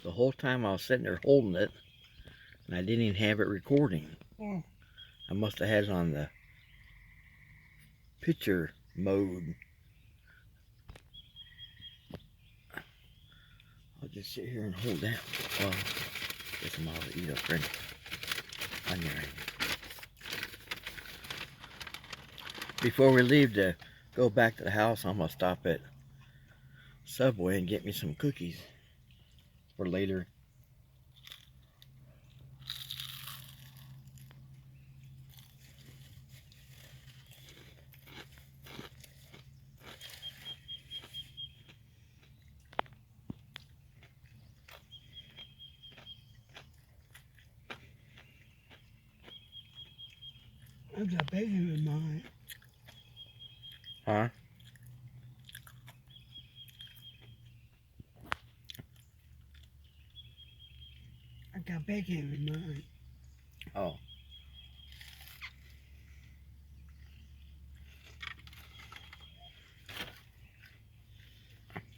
the whole time I was sitting there holding it, and I didn't even have it recording. I must have had it on the picture mode. I'll just sit here and hold that. Well, guess I'm out to eat up ready. On there. Before we leave to go back to the house, I'm gonna stop at Subway and get me some cookies for later. I've got bacon in mine. Huh? I got bacon in mine. Oh.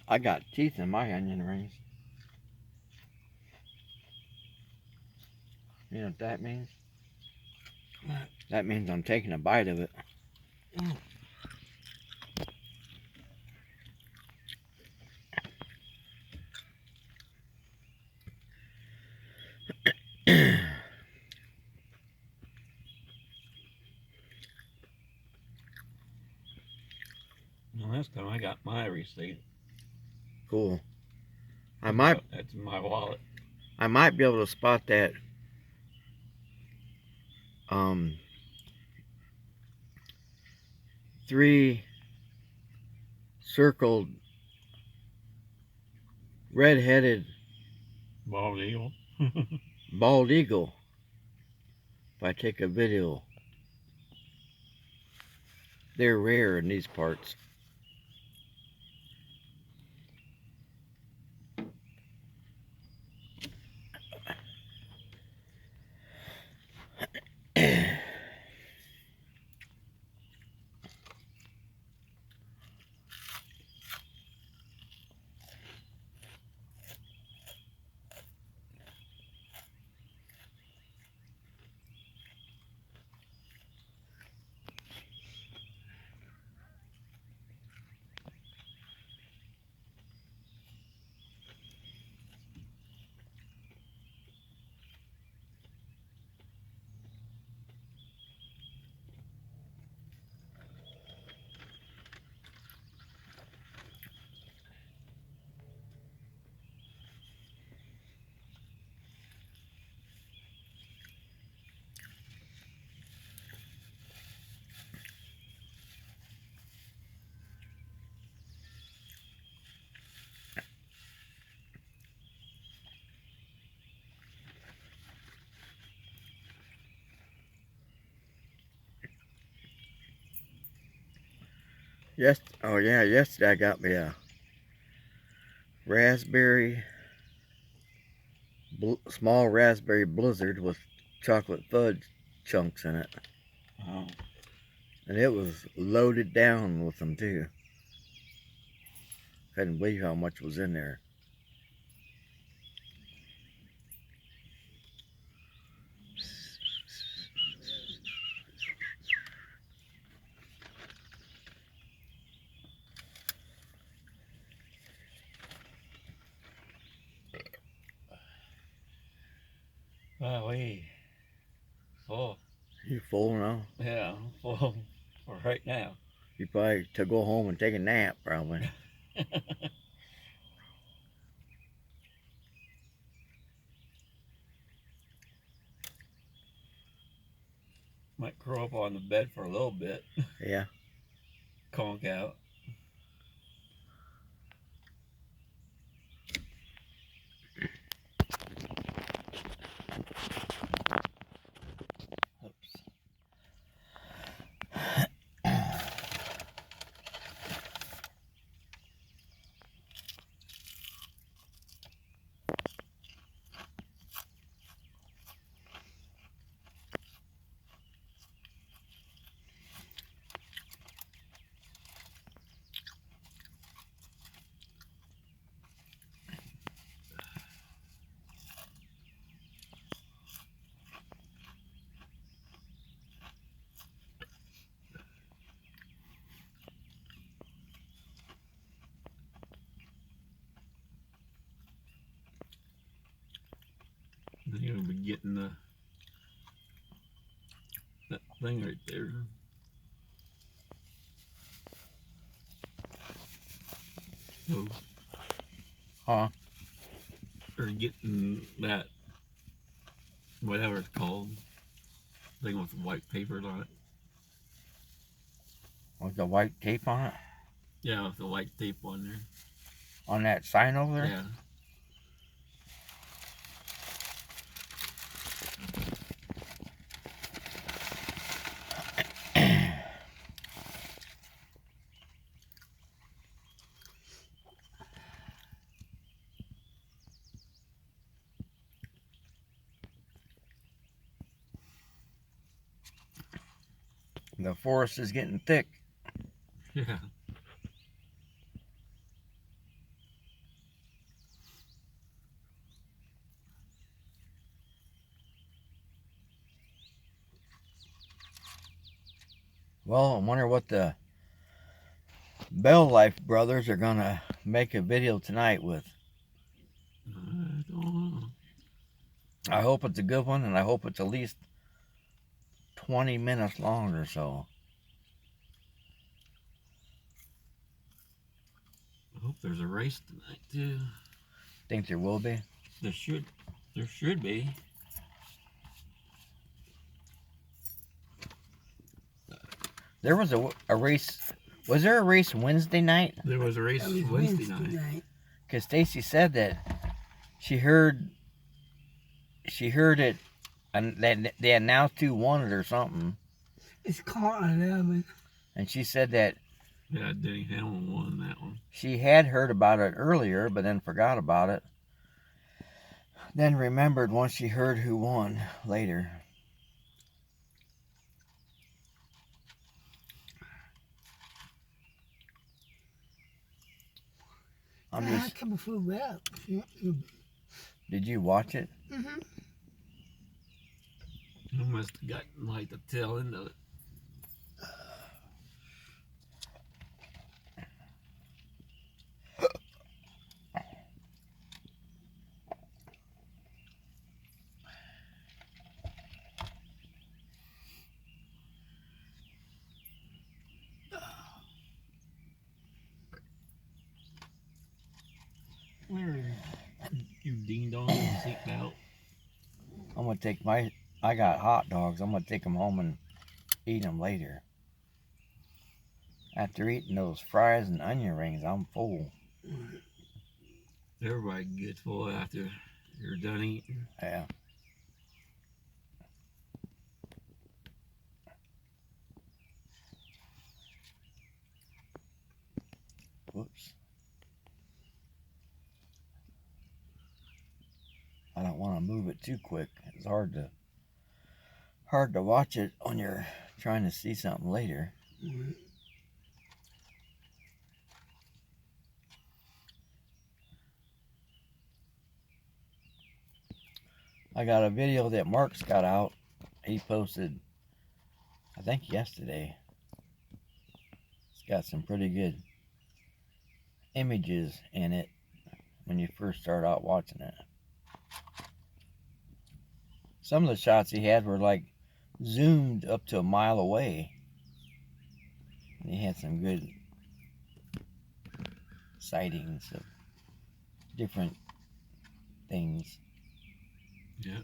I got teeth in my onion rings. You know what that means? What? That means I'm taking a bite of it. Oh. Well, last time I got my receipt. Cool. I might That's in my wallet. be able to spot that um 3 circled red-headed Bald eagle. bald eagle if I take a video. They're rare in these parts. Yes. Oh yeah. Yesterday I got me a small raspberry blizzard with chocolate fudge chunks in it, Oh. and it was loaded down with them too. Couldn't believe how much was in there. Wow, full. You full now? Yeah, I'm full for right now. You probably to go home and take a nap, probably. Might curl up on the bed for a little bit. Yeah. Conk out. Oops. You'll be getting that thing right there. So, Huh? or getting that, whatever it's called, thing with white paper on it. With the white tape on it? Yeah, with the white tape on there. On that sign over there? Yeah. The forest is getting thick. Yeah. Well, I wonder what the Bell Life brothers are gonna make a video tonight with. I don't know. I hope it's a good one, and I hope it's at least 20 minutes long or so. I hope there's a race tonight too. Think there will be? There should be. There was a race. Was there a race Wednesday night? There was a race That was Wednesday night. night. Because Stacy said that she heard it, and that they announced who won it or something. It's called 11. And she said that Yeah, Denny Hamlin won that one. she had heard about it earlier, but then forgot about it. Then remembered once she heard who won later. I'm I just. come for rap. Did you watch it? Mm-hmm. I must have gotten like the tail end of it. You ding dong seatbelt. I'm gonna take I got hot dogs. I'm gonna take them home and eat them later. After eating those fries and onion rings, I'm full. Everybody gets full after you're done eating. Yeah. Whoops. I don't want to move it too quick. It's hard to watch it when you're trying to see something later. I got a video that Mark's got out. He posted, I think yesterday. It's got some pretty good images in it when you first start out watching it. Some of the shots he had were like zoomed up to a mile away. And he had some good sightings of different things. Yeah.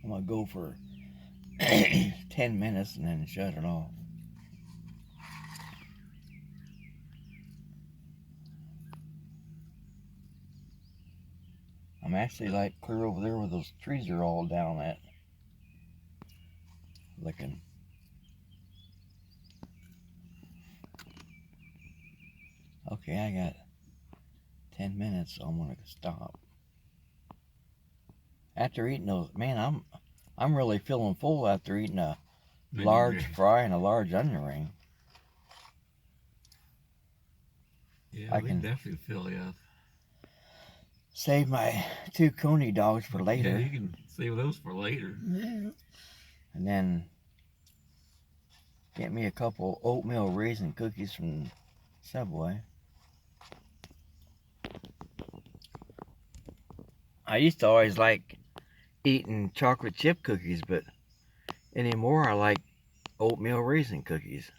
I'm gonna go for 10 minutes and then shut it off. I'm actually like clear over there where those trees are all down at. Looking. Okay, I got 10 minutes, so I'm gonna stop. After eating those, man, I'm really feeling full after eating a large fry and a large onion ring. Yeah, I they can- definitely fill you up. save my 2 Coney dogs for Yeah, later. you can save those for later. Yeah. And then get me a couple oatmeal raisin cookies from Subway. I used to always like eating chocolate chip cookies, but anymore I like oatmeal raisin cookies.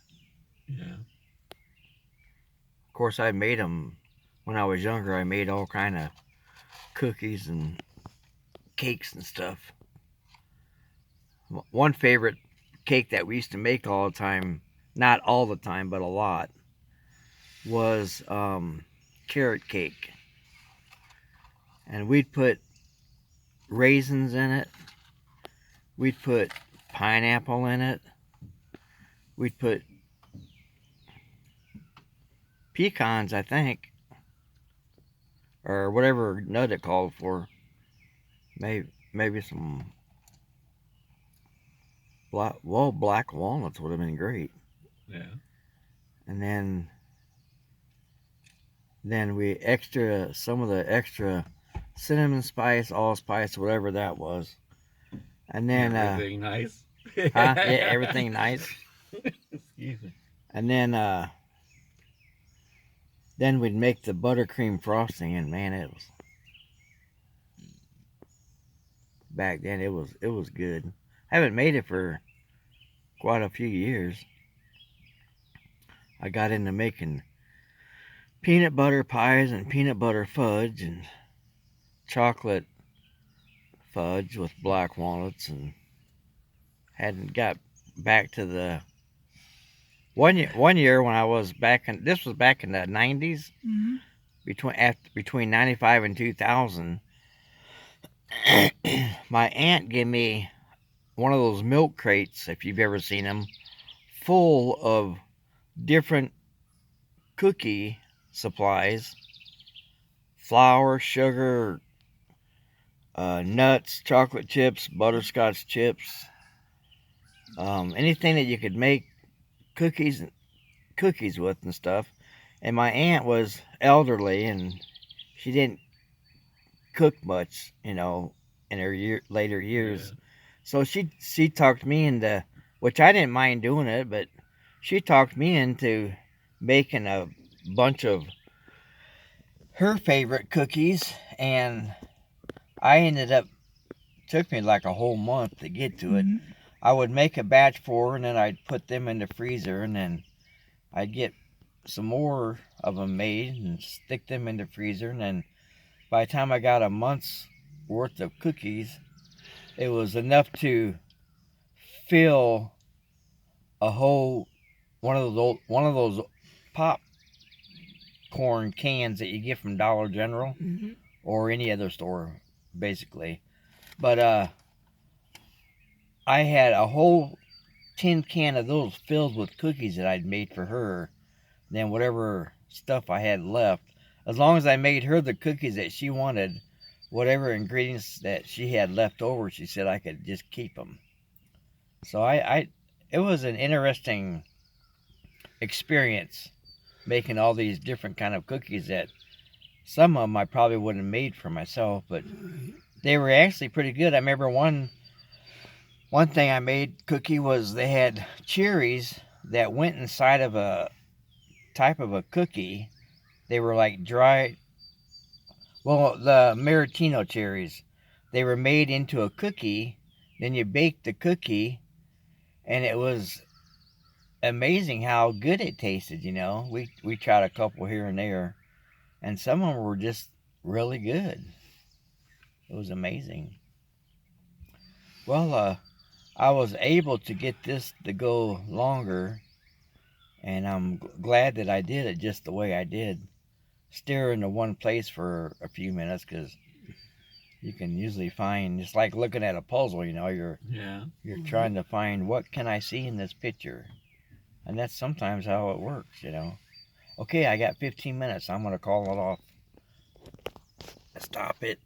Yeah. Of course, I made them when I was younger. I made all kind of cookies and cakes and stuff. One favorite cake that we used to make all the time, not all the time, but a lot, was carrot cake. And we'd put raisins in it. We'd put pineapple in it. We'd put pecans, I think, or whatever nut it called for. Maybe some black walnuts would have been great. Yeah. And then we extra some of the extra cinnamon spice, allspice, whatever that was. And then Everything nice. yeah, everything nice. Excuse me. And then we'd make the buttercream frosting, and man, it was back then it was good. I haven't made it for quite a few years. I got into making peanut butter pies and peanut butter fudge and chocolate fudge with black walnuts, and hadn't got back to the one year when I was back in, this was back in the 90s, Mm-hmm. between 95 and 2000. My aunt gave me one of those milk crates, if you've ever seen them, full of different cookie supplies: flour, sugar, nuts, chocolate chips, butterscotch chips, anything that you could make cookies with and stuff. And my aunt was elderly, and she didn't cook much, in her later years. Yeah. So she talked me into, which I didn't mind doing it, but she talked me into making a bunch of her favorite cookies, and I ended up, took me like a whole month to get to it. Mm-hmm. I would make a batch for her, and then I'd put them in the freezer, and then I'd get some more of them made and stick them in the freezer, and then by the time I got a month's worth of cookies, it was enough to fill a whole one of those popcorn cans that you get from Dollar General Mm-hmm. or any other store, basically. But I had a whole tin can of those filled with cookies that I'd made for her. Then whatever stuff I had left, as long as I made her the cookies that she wanted, whatever ingredients that she had left over, she said I could just keep them. So it was an interesting experience making all these different kind of cookies that some of them I probably wouldn't have made for myself, but they were actually pretty good. I remember one thing I made cookie was they had cherries that went inside of a type of a cookie. They were like dry, well, the maraschino cherries. They were made into a cookie. Then you baked the cookie, and it was amazing how good it tasted. We tried a couple here and there, and some of them were just really good. It was amazing. Well, I was able to get this to go longer, and I'm glad that I did it just the way I did. Steer into one place for a few minutes, because you can usually find, it's like looking at a puzzle. You're Yeah. trying to find, what can I see in this picture, and that's sometimes how it works. Okay, I got 15 minutes. I'm gonna call it off. Stop it.